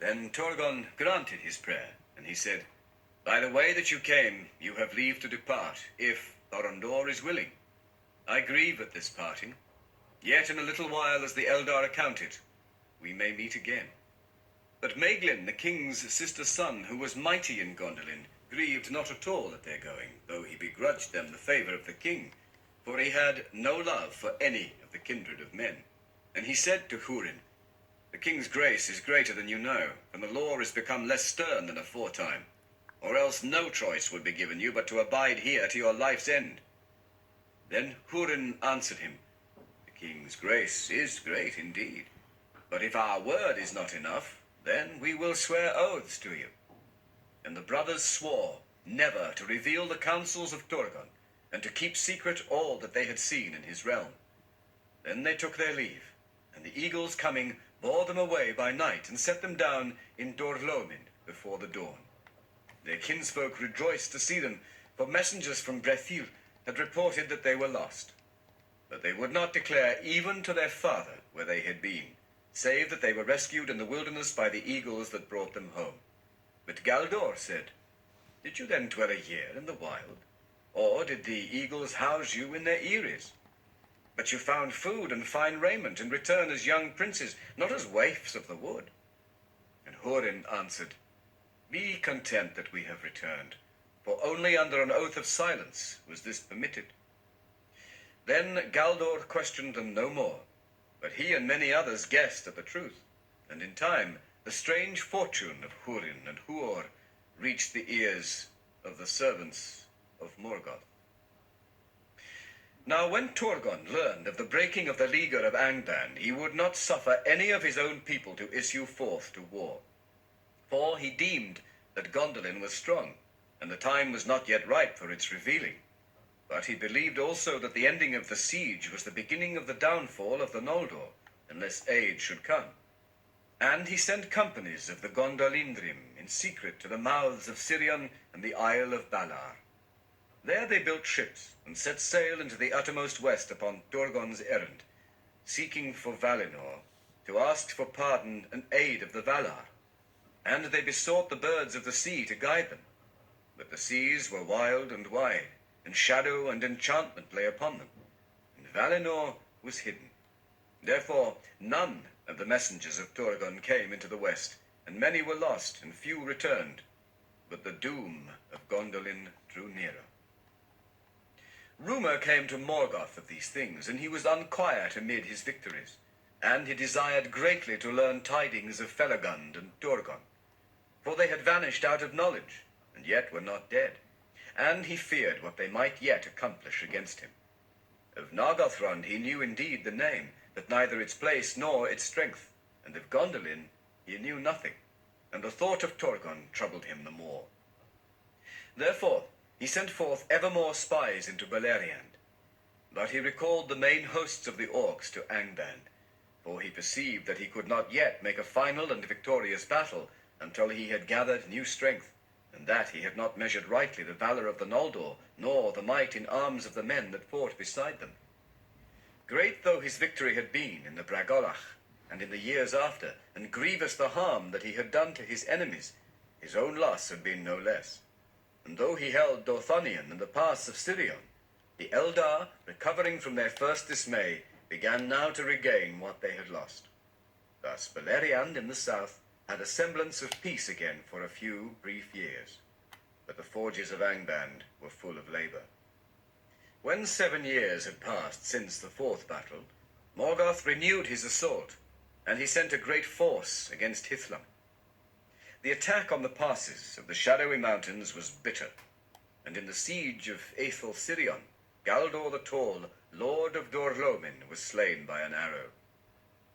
Then Torgon granted his prayer, and he said, "By the way that you came, you have leave to depart, if Thorondor is willing. I grieve at this parting. Yet in a little while, as the Eldar account it, we may meet again." But Maeglin, the king's sister's son, who was mighty in Gondolin, grieved not at all at their going, though he begrudged them the favour of the king, for he had no love for any of the kindred of men. And he said to Húrin, "The king's grace is greater than you know, and the law is become less stern than aforetime, or else no choice would be given you but to abide here to your life's end." Then Húrin answered him, "The king's grace is great indeed, but if our word is not enough, then we will swear oaths to you." And the brothers swore never to reveal the counsels of Torgon, and to keep secret all that they had seen in his realm. Then they took their leave, and the eagles coming bore them away by night, and set them down in Dorlomin before the dawn. Their kinsfolk rejoiced to see them, for messengers from Brethil had reported that they were lost. But they would not declare even to their father where they had been, save that they were rescued in the wilderness by the eagles that brought them home. But Galdor said, "Did you then dwell a year in the wild? Or did the eagles house you in their eyries? But you found food and fine raiment, and returned as young princes, not as waifs of the wood." And Húrin answered, "Be content that we have returned, for only under an oath of silence was this permitted." Then Galdor questioned them no more, but he and many others guessed at the truth, and in time the strange fortune of Húrin and Huor reached the ears of the servants of Morgoth. Now when Torgon learned of the breaking of the leaguer of Angband, he would not suffer any of his own people to issue forth to war. For he deemed that Gondolin was strong, and the time was not yet ripe for its revealing. But he believed also that the ending of the siege was the beginning of the downfall of the Noldor, unless aid should come. And he sent companies of the Gondolindrim in secret to the mouths of Sirion and the Isle of Balar. There they built ships, and set sail into the uttermost west upon Torgon's errand, seeking for Valinor, to ask for pardon and aid of the Valar. And they besought the birds of the sea to guide them. But the seas were wild and wide, and shadow and enchantment lay upon them, and Valinor was hidden. Therefore none of the messengers of Torgon came into the west, and many were lost, and few returned. But the doom of Gondolin drew nearer. Rumour came to Morgoth of these things, and he was unquiet amid his victories, and he desired greatly to learn tidings of Felagund and Torgon, for they had vanished out of knowledge, and yet were not dead, and he feared what they might yet accomplish against him. Of Nargothrond he knew indeed the name, but neither its place nor its strength, and of Gondolin he knew nothing, and the thought of Torgon troubled him the more. Therefore he sent forth ever more spies into Beleriand, but he recalled the main hosts of the orcs to Angband, for he perceived that he could not yet make a final and victorious battle until he had gathered new strength, and that he had not measured rightly the valor of the Noldor, nor the might in arms of the men that fought beside them. Great though his victory had been in the Bragolach, and in the years after, and grievous the harm that he had done to his enemies, his own loss had been no less. And though he held Dorthonion and the pass of Sirion, the Eldar, recovering from their first dismay, began now to regain what they had lost. Thus Beleriand in the south had a semblance of peace again for a few brief years, but the forges of Angband were full of labour. When 7 years had passed since the fourth battle, Morgoth renewed his assault, and he sent a great force against Hithlum. The attack on the passes of the shadowy mountains was bitter, and in the siege of Aethel Sirion, Galdor the Tall, lord of Dorlomin, was slain by an arrow.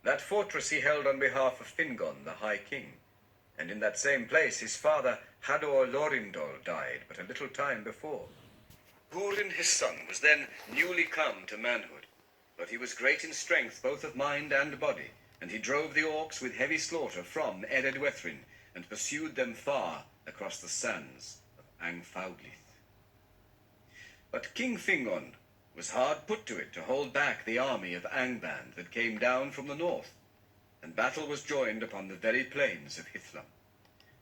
That fortress he held on behalf of Fingon, the High King, and in that same place his father Hador Lorindol died but a little time before. Húrin his son was then newly come to manhood, but he was great in strength both of mind and body, and he drove the orcs with heavy slaughter from Eredwethrin, and pursued them far across the sands of Angfauglith. But King Fingon was hard put to it to hold back the army of Angband that came down from the north, and battle was joined upon the very plains of Hithlum.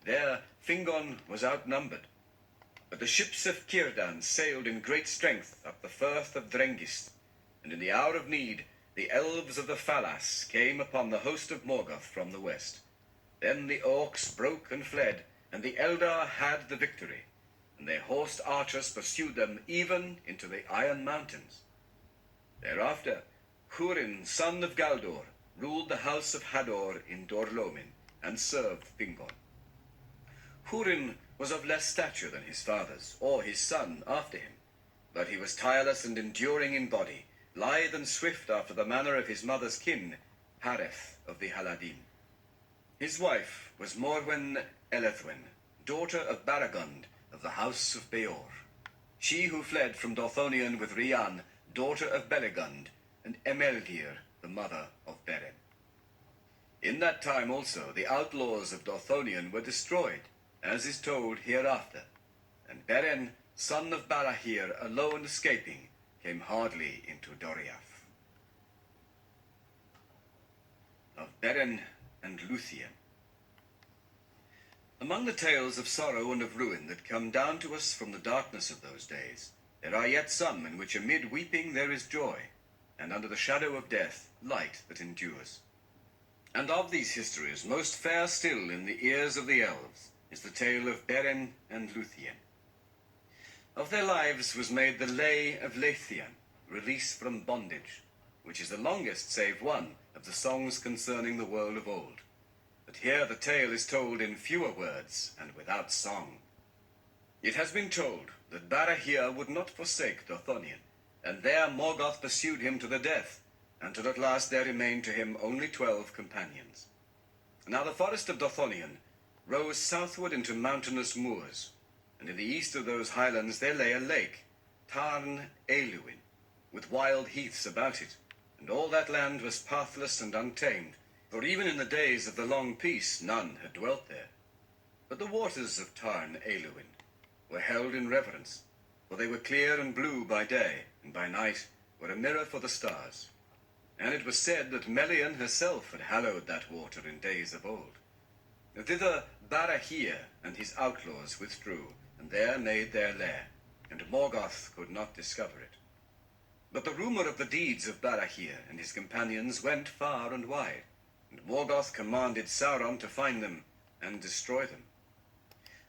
There Fingon was outnumbered, but the ships of Círdan sailed in great strength up the firth of Drengist, and in the hour of need the elves of the Falas came upon the host of Morgoth from the west. Then the orcs broke and fled, and the Eldar had the victory, and their horsed archers pursued them even into the Iron Mountains. Thereafter, Húrin, son of Galdor, ruled the house of Hador in Dorlomin, and served Fingon. Húrin was of less stature than his fathers, or his son after him, but he was tireless and enduring in body, lithe and swift after the manner of his mother's kin, Hareth of the Haladim. His wife was Morwen Elethwen, daughter of Baragund of the house of Beor, she who fled from Dorthonion with Rian, daughter of Belegund, and Emelgir, the mother of Beren. In that time also the outlaws of Dorthonion were destroyed, as is told hereafter, and Beren, son of Barahir, alone escaping, came hardly into Doriath. Of Beren and Luthien. Among the tales of sorrow and of ruin that come down to us from the darkness of those days, there are yet some in which amid weeping there is joy, and under the shadow of death light that endures. And of these histories most fair still in the ears of the elves is the tale of Beren and Luthien. Of their lives was made the Lay of Leithian, release from bondage, which is the longest save one of the songs concerning the world of old. But here the tale is told in fewer words and without song. It has been told that Barahir would not forsake Dorthonion, and there Morgoth pursued him to the death, until at last there remained to him only 12 companions. Now the forest of Dorthonion rose southward into mountainous moors, and in the east of those highlands there lay a lake, Tarn Eluin, with wild heaths about it, and all that land was pathless and untamed, for even in the days of the long peace none had dwelt there. But the waters of Tarn Eluin were held in reverence, for they were clear and blue by day, and by night were a mirror for the stars. And it was said that Melian herself had hallowed that water in days of old. Thither Barahir and his outlaws withdrew, and there made their lair, and Morgoth could not discover it. But the rumor of the deeds of Barahir and his companions went far and wide, and Morgoth commanded Sauron to find them and destroy them.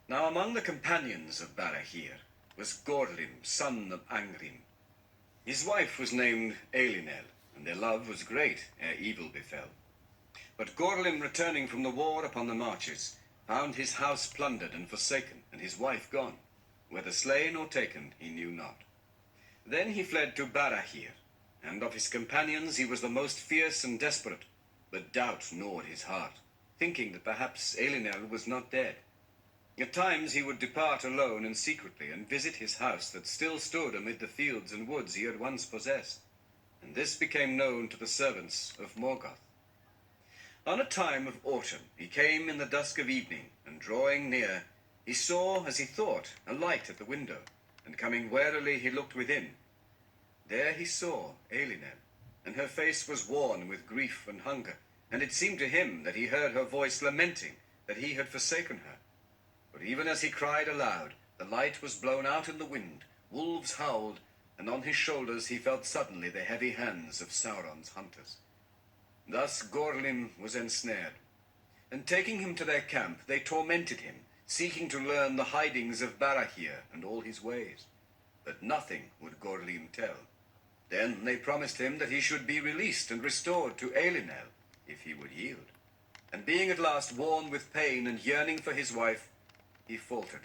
Now among the companions of Barahir was Gorlim, son of Angrim. His wife was named Elinel, and their love was great ere evil befell. But Gorlim, returning from the war upon the marches, found his house plundered and forsaken, and his wife gone, whether slain or taken he knew not. Then he fled to Barahir, and of his companions he was the most fierce and desperate, but doubt gnawed his heart, thinking that perhaps Elinel was not dead. At times he would depart alone and secretly, and visit his house that still stood amid the fields and woods he had once possessed, and this became known to the servants of Morgoth. On a time of autumn he came in the dusk of evening, and drawing near, he saw, as he thought, a light at the window, and coming warily he looked within. There he saw Elinel, and her face was worn with grief and hunger, and it seemed to him that he heard her voice lamenting that he had forsaken her. But even as he cried aloud, the light was blown out in the wind, wolves howled, and on his shoulders he felt suddenly the heavy hands of Sauron's hunters. Thus Gorlim was ensnared, and taking him to their camp, they tormented him, seeking to learn the hidings of Barahir and all his ways. But nothing would Gorlim tell. Then they promised him that he should be released and restored to Elinel, if he would yield. And being at last worn with pain and yearning for his wife, he faltered.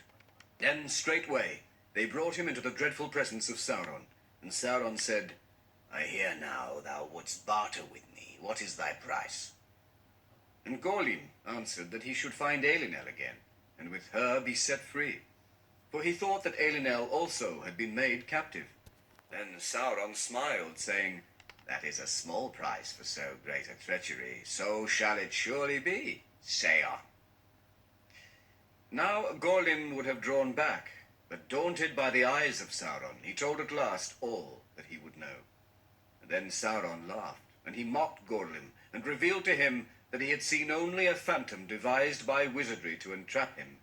Then straightway they brought him into the dreadful presence of Sauron, and Sauron said, "I hear now thou wouldst barter with me. What is thy price?" And Gorlim answered that he should find Elinel again, and with her be set free. For he thought that Elinel also had been made captive. Then Sauron smiled, saying, "That is a small price for so great a treachery. So shall it surely be. Say on." Now Gorlim would have drawn back, but daunted by the eyes of Sauron, he told at last all that he would know. And then Sauron laughed, and he mocked Gorlim, and revealed to him that he had seen only a phantom devised by wizardry to entrap him,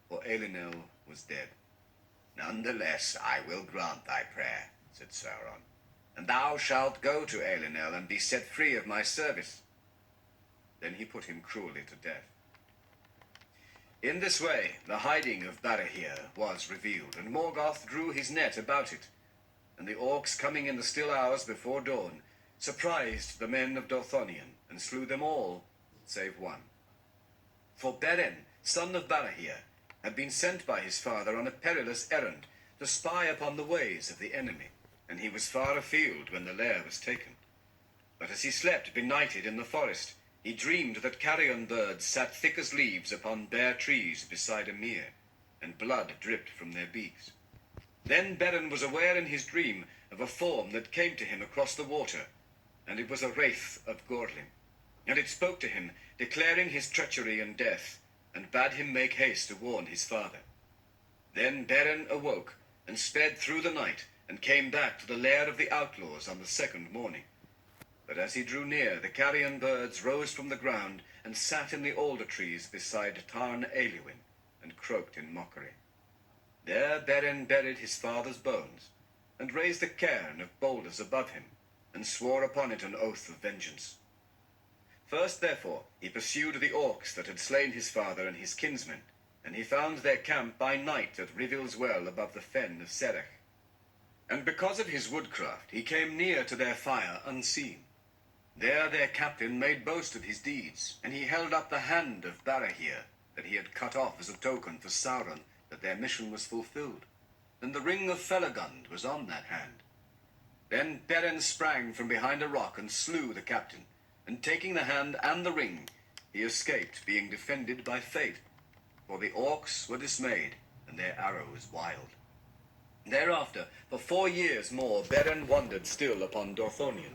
for Elinel was dead. "Nonetheless, I will grant thy prayer," said Sauron, "and thou shalt go to Elinel and be set free of my service." Then he put him cruelly to death. In this way, the hiding of Barahir was revealed, and Morgoth drew his net about it, and the orcs, coming in the still hours before dawn, surprised the men of Dorthonion, and slew them all, save one. For Beren, son of Barahir, had been sent by his father on a perilous errand to spy upon the ways of the enemy, and he was far afield when the lair was taken. But as he slept benighted in the forest, he dreamed that carrion birds sat thick as leaves upon bare trees beside a mere, and blood dripped from their beaks. Then Beren was aware in his dream of a form that came to him across the water, and it was a wraith of Gorlim. And it spoke to him, declaring his treachery and death, and bade him make haste to warn his father. Then Beren awoke, and sped through the night, and came back to the lair of the outlaws on the second morning. But as he drew near, the carrion birds rose from the ground, and sat in the alder trees beside Tarn Eilwyn, and croaked in mockery. There Beren buried his father's bones, and raised a cairn of boulders above him, and swore upon it an oath of vengeance. First, therefore, he pursued the orcs that had slain his father and his kinsmen, and he found their camp by night at Rivil's well above the fen of Serech. And because of his woodcraft, he came near to their fire unseen. There their captain made boast of his deeds, and he held up the hand of Barahir that he had cut off as a token for Sauron that their mission was fulfilled, and the ring of Felagund was on that hand. Then Beren sprang from behind a rock and slew the captain, and taking the hand and the ring, he escaped, being defended by fate, for the orcs were dismayed, and their arrows wild. Thereafter, for 4 years more, Beren wandered still upon Dorthonion,